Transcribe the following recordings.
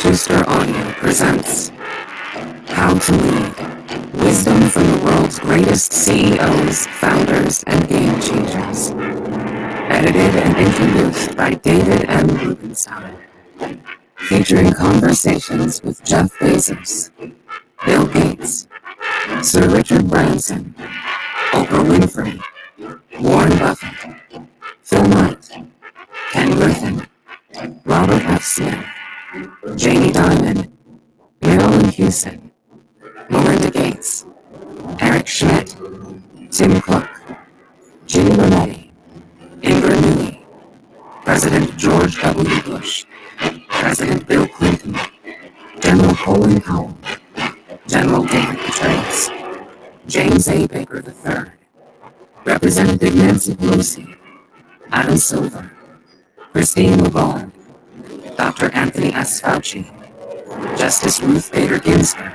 Schuster Audio presents How to Lead. Wisdom from the world's greatest CEOs, founders, and game changers. Edited and introduced by David M. Rubenstein. Featuring conversations with Jeff Bezos, Bill Gates, Sir Richard Branson, Oprah Winfrey, Warren Buffett, Phil Knight, Ken Griffin, Robert F. Smith, Jamie Dimon, Marilyn Houston, Melinda Gates, Eric Schmidt, Tim Cook, Ginny Rometty, Ingrid Newey, President George W. Bush, President Bill Clinton, General Colin Powell, General David Petraeus, James A. Baker III, Representative Nancy Pelosi, Adam Silver, Christine Lagarde, Dr. Anthony S. Fauci, Justice Ruth Bader Ginsburg,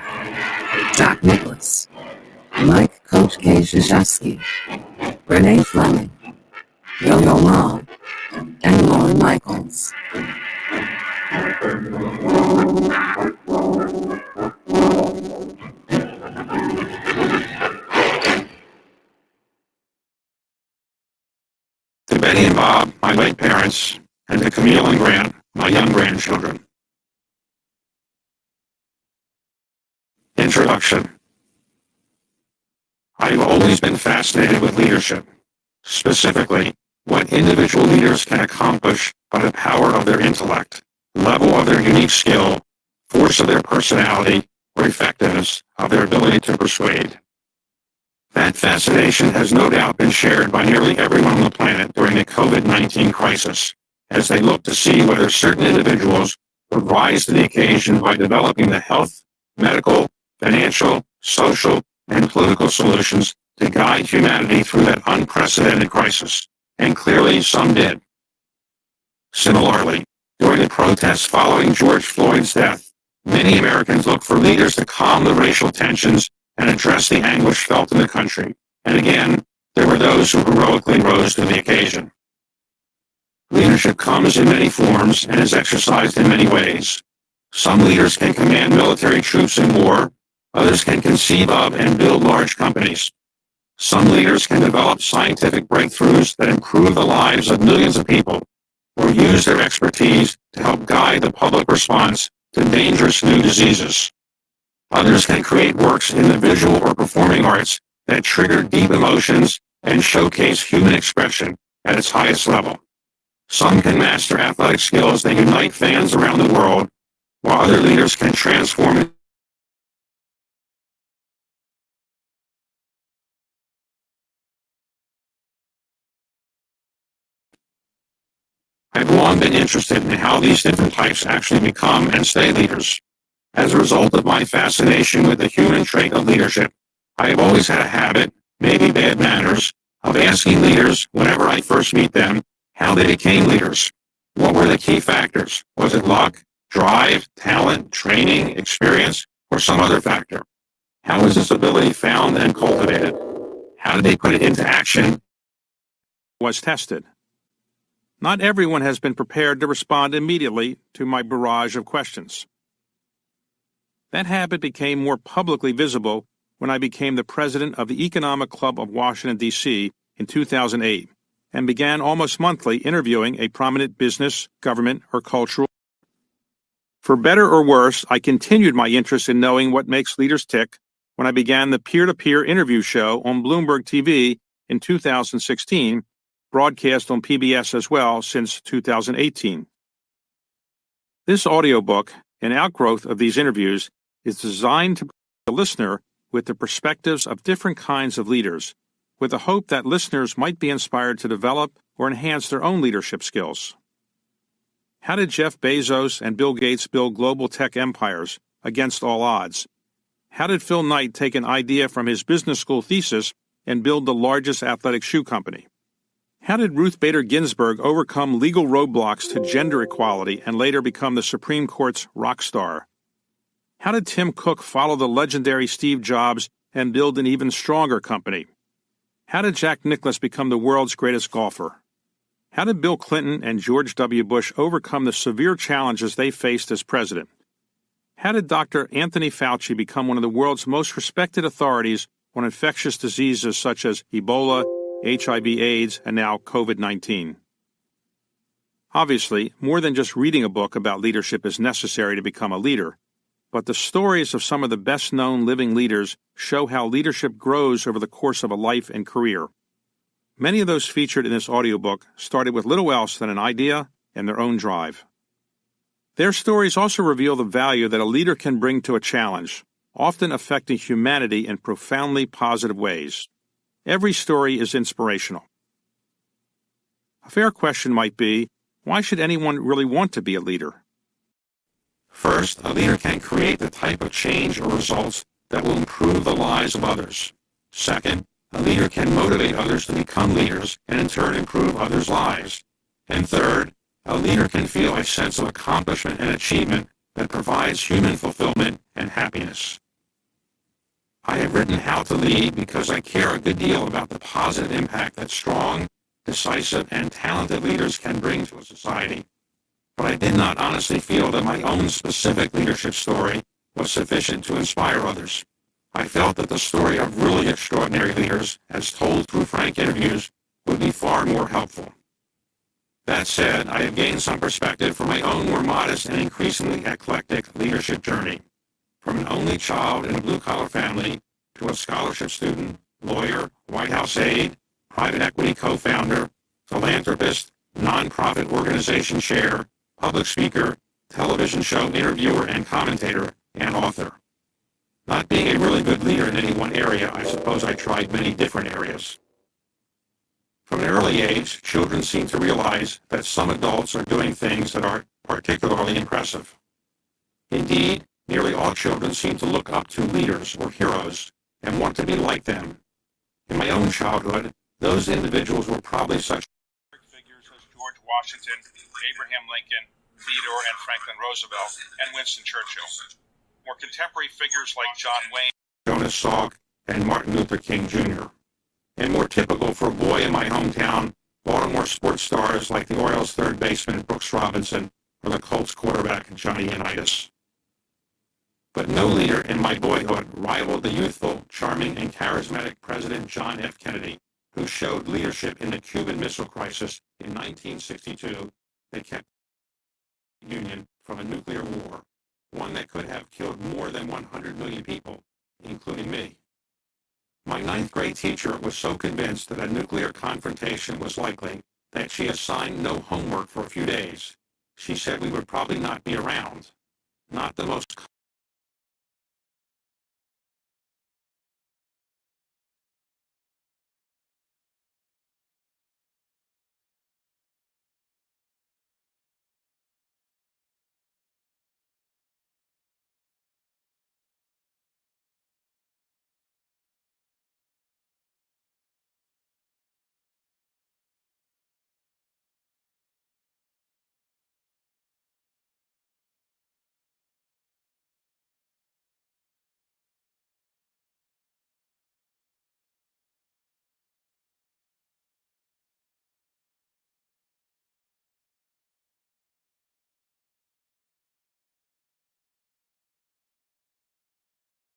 Jack Nicklaus, Mike Coach K. Krzyzewski, Renee Fleming, Yo-Yo Ma, and Lorne Michaels. To Betty and Bob, my late parents, and to Camille and Grant, my young grandchildren. Introduction. I've always been fascinated with leadership, specifically what individual leaders can accomplish by the power of their intellect, level of their unique skill, force of their personality, or effectiveness of their ability to persuade. That fascination has no doubt been shared by nearly everyone on the planet during the COVID-19 crisis, as they look to see whether certain individuals would rise to the occasion by developing the health, medical, financial, social, and political solutions to guide humanity through that unprecedented crisis, and clearly some did. Similarly, during the protests following George Floyd's death, many Americans looked for leaders to calm the racial tensions and address the anguish felt in the country. And again, there were those who heroically rose to the occasion. Leadership comes in many forms and is exercised in many ways. Some leaders can command military troops in war. Others can conceive of and build large companies. Some leaders can develop scientific breakthroughs that improve the lives of millions of people, or use their expertise to help guide the public response to dangerous new diseases. Others can create works in the visual or performing arts that trigger deep emotions and showcase human expression at its highest level. Some can master athletic skills that unite fans around the world, while other leaders can transform I've long been interested in how these different types actually become and stay leaders. As a result of my fascination with the human trait of leadership, I have always had a habit, maybe bad manners, of asking leaders, whenever I first meet them, how they became leaders. What were the key factors? Was it luck, drive, talent, training, experience, or some other factor? How was this ability found and cultivated? How did they put it into action? Was tested. Not everyone has been prepared to respond immediately to my barrage of questions. That habit became more publicly visible when I became the president of the Economic Club of Washington, D.C. in 2008, and began almost monthly interviewing a prominent business, government, or cultural. For better or worse, I continued my interest in knowing what makes leaders tick when I began the peer-to-peer interview show on Bloomberg TV in 2016, broadcast on PBS as well since 2018. This audiobook, an outgrowth of these interviews, is designed to provide the listener with the perspectives of different kinds of leaders, with the hope that listeners might be inspired to develop or enhance their own leadership skills. How did Jeff Bezos and Bill Gates build global tech empires against all odds? How did Phil Knight take an idea from his business school thesis and build the largest athletic shoe company? How did Ruth Bader Ginsburg overcome legal roadblocks to gender equality and later become the Supreme Court's rock star? How did Tim Cook follow the legendary Steve Jobs and build an even stronger company? How did Jack Nicklaus become the world's greatest golfer? How did Bill Clinton and George W. Bush overcome the severe challenges they faced as president? How did Dr. Anthony Fauci become one of the world's most respected authorities on infectious diseases such as Ebola, HIV/AIDS, and now COVID-19? Obviously, more than just reading a book about leadership is necessary to become a leader, but the stories of some of the best-known living leaders show how leadership grows over the course of a life and career. Many of those featured in this audiobook started with little else than an idea and their own drive. Their stories also reveal the value that a leader can bring to a challenge, often affecting humanity in profoundly positive ways. Every story is inspirational. A fair question might be, why should anyone really want to be a leader? First, a leader can create the type of change or results that will improve the lives of others. Second, a leader can motivate others to become leaders and in turn improve others' lives. And third, a leader can feel a sense of accomplishment and achievement that provides human fulfillment and happiness. I have written How to Lead because I care a good deal about the positive impact that strong, decisive, and talented leaders can bring to a society. But I did not honestly feel that my own specific leadership story was sufficient to inspire others. I felt that the story of really extraordinary leaders, as told through frank interviews, would be far more helpful. That said, I have gained some perspective from my own more modest and increasingly eclectic leadership journey. From an only child in a blue-collar family to a scholarship student, lawyer, White House aide, private equity co-founder, philanthropist, nonprofit organization chair, public speaker, television show interviewer and commentator, and author. Not being a really good leader in any one area, I suppose I tried many different areas. From an early age, children seem to realize that some adults are doing things that are particularly impressive. Indeed, nearly all children seem to look up to leaders or heroes and want to be like them. In my own childhood, those individuals were probably such Figures as George Washington, Abraham Lincoln, Theodore and Franklin Roosevelt, and Winston Churchill. More contemporary figures like John Wayne, Jonas Salk, and Martin Luther King Jr. And more typical for a boy in my hometown, Baltimore sports stars like the Orioles' third baseman Brooks Robinson or the Colts quarterback Johnny Unitas. But no leader in my boyhood rivaled the youthful, charming, and charismatic President John F. Kennedy, who showed leadership in the Cuban Missile Crisis in 1962 that kept the Union from a nuclear war, one that could have killed more than 100 million people, including me. My ninth grade teacher was so convinced that a nuclear confrontation was likely that she assigned no homework for a few days. She said we would probably not be around. Not the most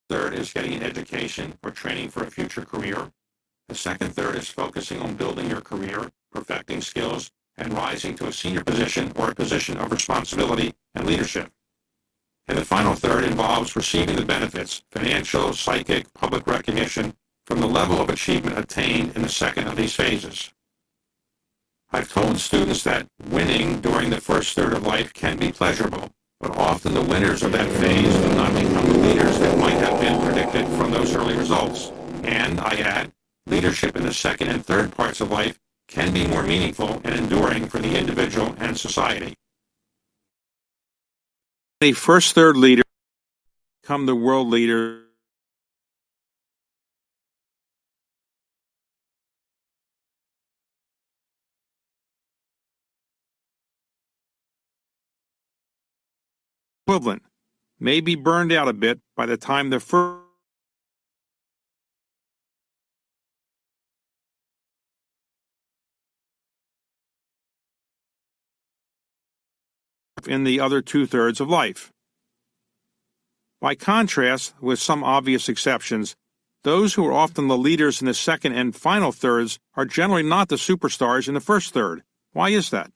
third is getting an education or training for a future career. The second third is focusing on building your career, perfecting skills, and rising to a senior position or a position of responsibility and leadership. And the final third involves receiving the benefits, financial, psychic, public recognition, from the level of achievement attained in the second of these phases. I've told students that winning during the first third of life can be pleasurable, but often the winners of that phase do not become the leaders that might have been predicted from those early results. And, I add, leadership in the second and third parts of life can be more meaningful and enduring for the individual and society. a first third leader become the world leader equivalent may be burned out a bit by the time the first in the other two-thirds of life. By contrast, with some obvious exceptions, those who are often the leaders in the second and final thirds are generally not the superstars in the first third. Why is that?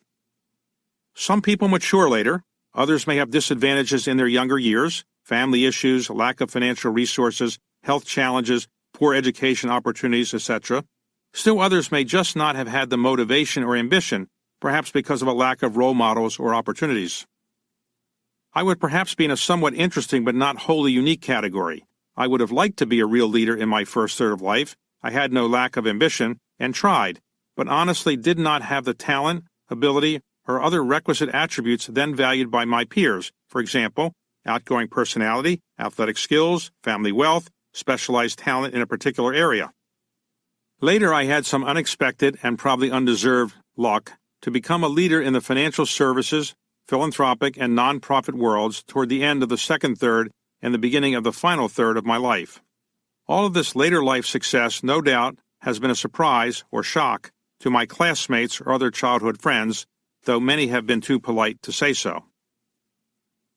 Some people mature later. Others may have disadvantages in their younger years, family issues, lack of financial resources, health challenges, poor education opportunities, etc. Still others may just not have had the motivation or ambition, perhaps because of a lack of role models or opportunities. I would perhaps be in a somewhat interesting but not wholly unique category. I would have liked to be a real leader in my first third of life. I had no lack of ambition and tried, but honestly did not have the talent, ability, or other requisite attributes then valued by my peers. For example, outgoing personality, athletic skills, family wealth, specialized talent in a particular area. Later, I had some unexpected and probably undeserved luck to become a leader in the financial services, philanthropic, and nonprofit worlds toward the end of the second third and the beginning of the final third of my life. All of this later life success, no doubt, has been a surprise or shock to my classmates or other childhood friends, though many have been too polite to say so.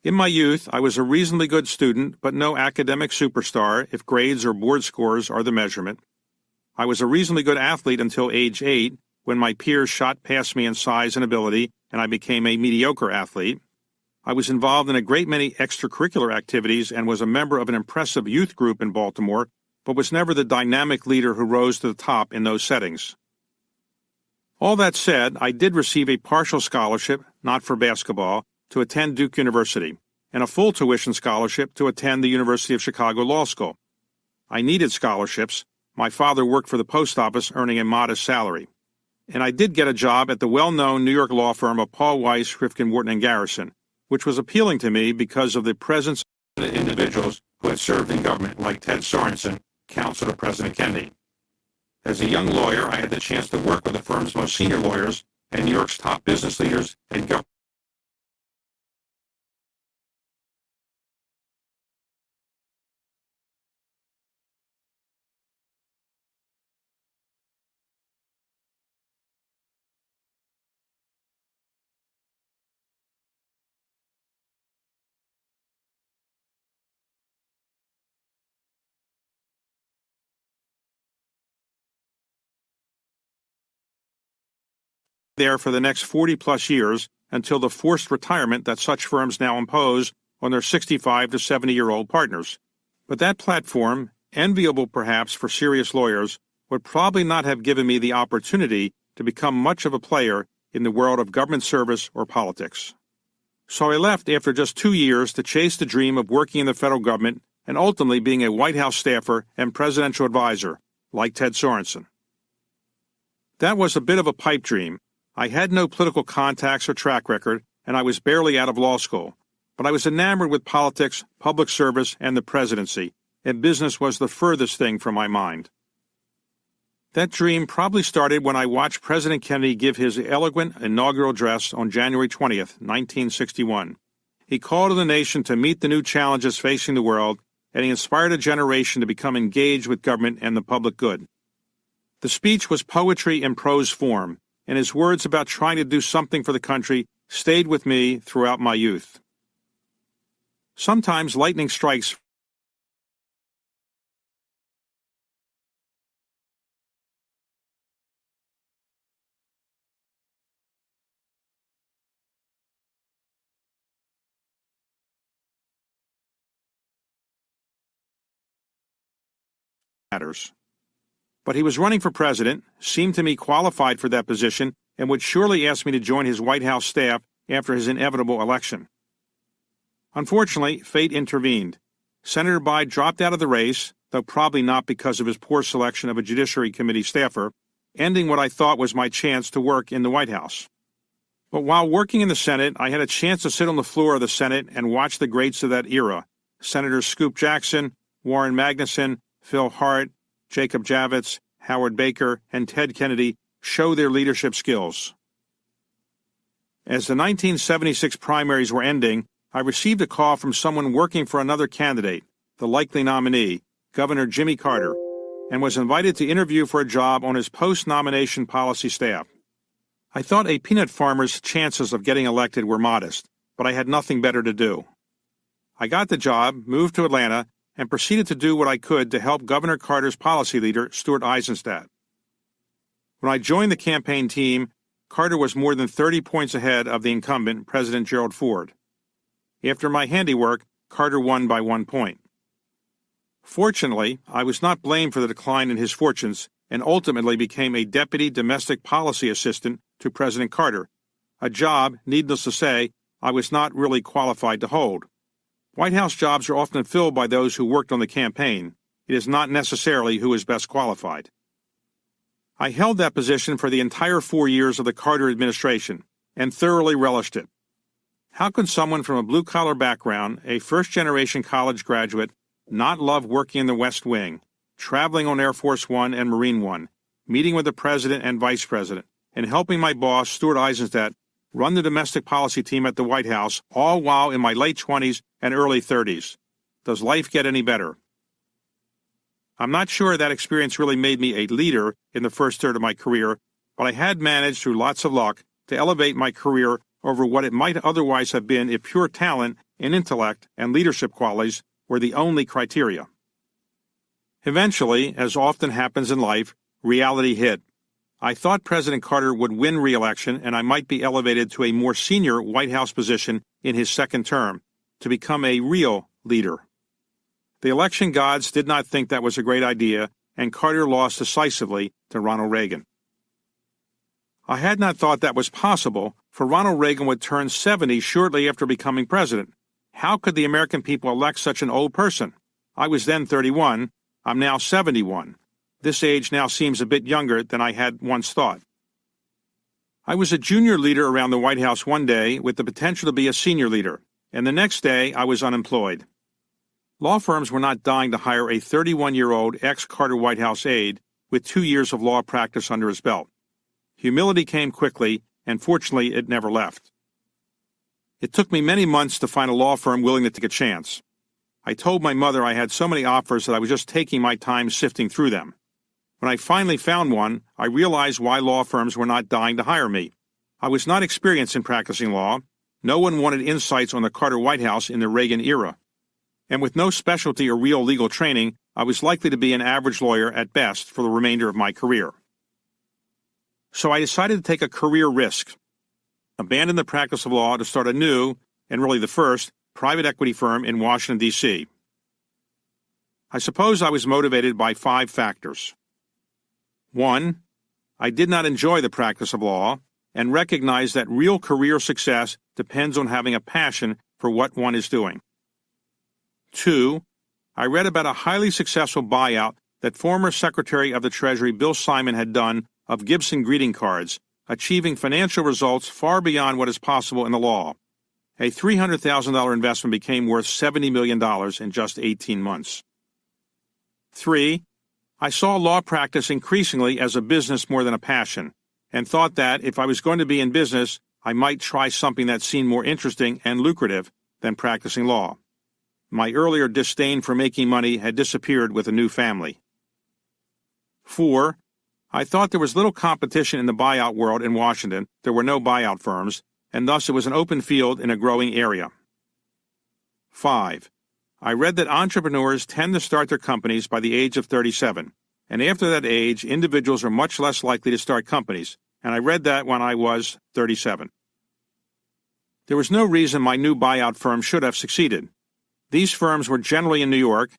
In my youth, I was a reasonably good student, but no academic superstar if grades or board scores are the measurement. I was a reasonably good athlete until age 8, when my peers shot past me in size and ability, and I became a mediocre athlete. I was involved in a great many extracurricular activities and was a member of an impressive youth group in Baltimore, but was never the dynamic leader who rose to the top in those settings. All that said, I did receive a partial scholarship, not for basketball, to attend Duke University, and a full tuition scholarship to attend the University of Chicago Law School. I needed scholarships. My father worked for the post office, earning a modest salary. And I did get a job at the well-known New York law firm of Paul Weiss, Rifkin, Wharton, and Garrison, which was appealing to me because of the presence of individuals who had served in government like Ted Sorensen, counsel to President Kennedy. As a young lawyer, I had the chance to work with the firm's most senior lawyers and New York's top business leaders and government. there for the next 40-plus years until the forced retirement that such firms now impose on their 65 to 70-year-old partners. But that platform, enviable perhaps for serious lawyers, would probably not have given me the opportunity to become much of a player in the world of government service or politics. So I left after just 2 years to chase the dream of working in the federal government and ultimately being a White House staffer and presidential advisor, like Ted Sorensen. That was a bit of a pipe dream. I had no political contacts or track record, and I was barely out of law school. But I was enamored with politics, public service, and the presidency, and business was the furthest thing from my mind. That dream probably started when I watched President Kennedy give his eloquent inaugural address on January 20th, 1961. He called on the nation to meet the new challenges facing the world, and he inspired a generation to become engaged with government and the public good. The speech was poetry in prose form, and his words about trying to do something for the country stayed with me throughout my youth. Sometimes lightning strikes matters. But he was running for president, seemed to me qualified for that position, and would surely ask me to join his White House staff after his inevitable election. Unfortunately, fate intervened. Senator Biden dropped out of the race, though probably not because of his poor selection of a Judiciary Committee staffer, ending what I thought was my chance to work in the White House. But while working in the Senate, I had a chance to sit on the floor of the Senate and watch the greats of that era, Senators Scoop Jackson, Warren Magnuson, Phil Hart, Jacob Javits, Howard Baker, and Ted Kennedy show their leadership skills. As the 1976 primaries were ending, I received a call from someone working for another candidate, the likely nominee, Governor Jimmy Carter, and was invited to interview for a job on his post-nomination policy staff. I thought a peanut farmer's chances of getting elected were modest, but I had nothing better to do. I got the job, moved to Atlanta, and proceeded to do what I could to help Governor Carter's policy leader, Stuart Eizenstat. When I joined the campaign team, Carter was more than 30 points ahead of the incumbent, President Gerald Ford. After my handiwork, Carter won by 1 point. Fortunately, I was not blamed for the decline in his fortunes and ultimately became a deputy domestic policy assistant to President Carter, a job, needless to say, I was not really qualified to hold. White House jobs are often filled by those who worked on the campaign. It is not necessarily who is best qualified. I held that position for the entire 4 years of the Carter administration and thoroughly relished it. How could someone from a blue-collar background, a first-generation college graduate, not love working in the West Wing, traveling on Air Force One and Marine One, meeting with the President and Vice President, and helping my boss, Stuart Eizenstat, run the domestic policy team at the White House, all while in my late 20s and early 30s? Does life get any better? I'm not sure that experience really made me a leader in the first third of my career, but I had managed, through lots of luck, to elevate my career over what it might otherwise have been if pure talent and intellect and leadership qualities were the only criteria. Eventually, as often happens in life, reality hit. I thought President Carter would win re-election and I might be elevated to a more senior White House position in his second term, to become a real leader. The election gods did not think that was a great idea, and Carter lost decisively to Ronald Reagan. I had not thought that was possible, for Ronald Reagan would turn 70 shortly after becoming president. How could the American people elect such an old person? I was then 31. I'm now 71. This age now seems a bit younger than I had once thought. I was a junior leader around the White House one day with the potential to be a senior leader, and the next day I was unemployed. Law firms were not dying to hire a 31-year-old ex-Carter White House aide with 2 years of law practice under his belt. Humility came quickly, and fortunately it never left. It took me many months to find a law firm willing to take a chance. I told my mother I had so many offers that I was just taking my time sifting through them. When I finally found one, I realized why law firms were not dying to hire me. I was not experienced in practicing law. No one wanted insights on the Carter White House in the Reagan era. And with no specialty or real legal training, I was likely to be an average lawyer at best for the remainder of my career. So I decided to take a career risk, abandon the practice of law to start a new, and really the first, private equity firm in Washington, D.C. I suppose I was motivated by 5 factors. 1, I did not enjoy the practice of law and recognized that real career success depends on having a passion for what one is doing. 2, I read about a highly successful buyout that former Secretary of the Treasury Bill Simon had done of Gibson greeting cards, achieving financial results far beyond what is possible in the law. A $300,000 investment became worth $70 million in just 18 months. 3, I saw law practice increasingly as a business more than a passion, and thought that if I was going to be in business, I might try something that seemed more interesting and lucrative than practicing law. My earlier disdain for making money had disappeared with a new family. 4, I thought there was little competition in the buyout world in Washington. There were no buyout firms, and thus it was an open field in a growing area. 5, I read that entrepreneurs tend to start their companies by the age of 37, and after that age, individuals are much less likely to start companies, and I read that when I was 37. There was no reason my new buyout firm should have succeeded. These firms were generally in New York.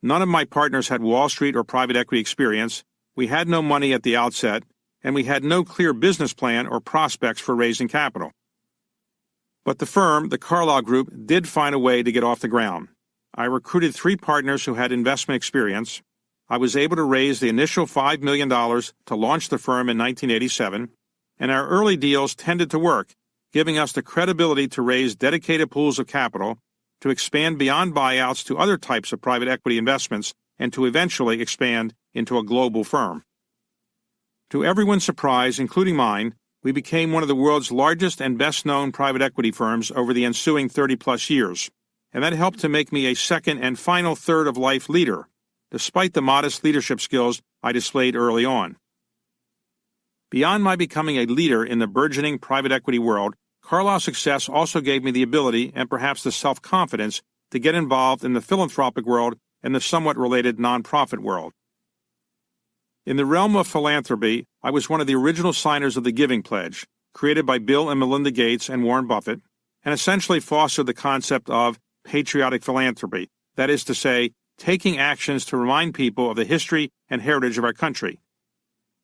None of my partners had Wall Street or private equity experience. We had no money at the outset, and we had no clear business plan or prospects for raising capital. But the firm, the Carlyle Group, did find a way to get off the ground. I recruited 3 partners who had investment experience. I was able to raise the initial $5 million to launch the firm in 1987, and our early deals tended to work, giving us the credibility to raise dedicated pools of capital, to expand beyond buyouts to other types of private equity investments, and to eventually expand into a global firm. To everyone's surprise, including mine, we became one of the world's largest and best-known private equity firms over the ensuing 30-plus years, and that helped to make me a second and final third-of-life leader, despite the modest leadership skills I displayed early on. Beyond my becoming a leader in the burgeoning private equity world, Carlyle's success also gave me the ability and perhaps the self-confidence to get involved in the philanthropic world and the somewhat related nonprofit world. In the realm of philanthropy, I was one of the original signers of the Giving Pledge, created by Bill and Melinda Gates and Warren Buffett, and essentially fostered the concept of patriotic philanthropy, that is to say, taking actions to remind people of the history and heritage of our country,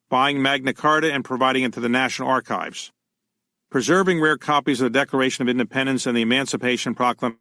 buying Magna Carta and providing it to the National Archives, preserving rare copies of the Declaration of Independence and the Emancipation Proclamation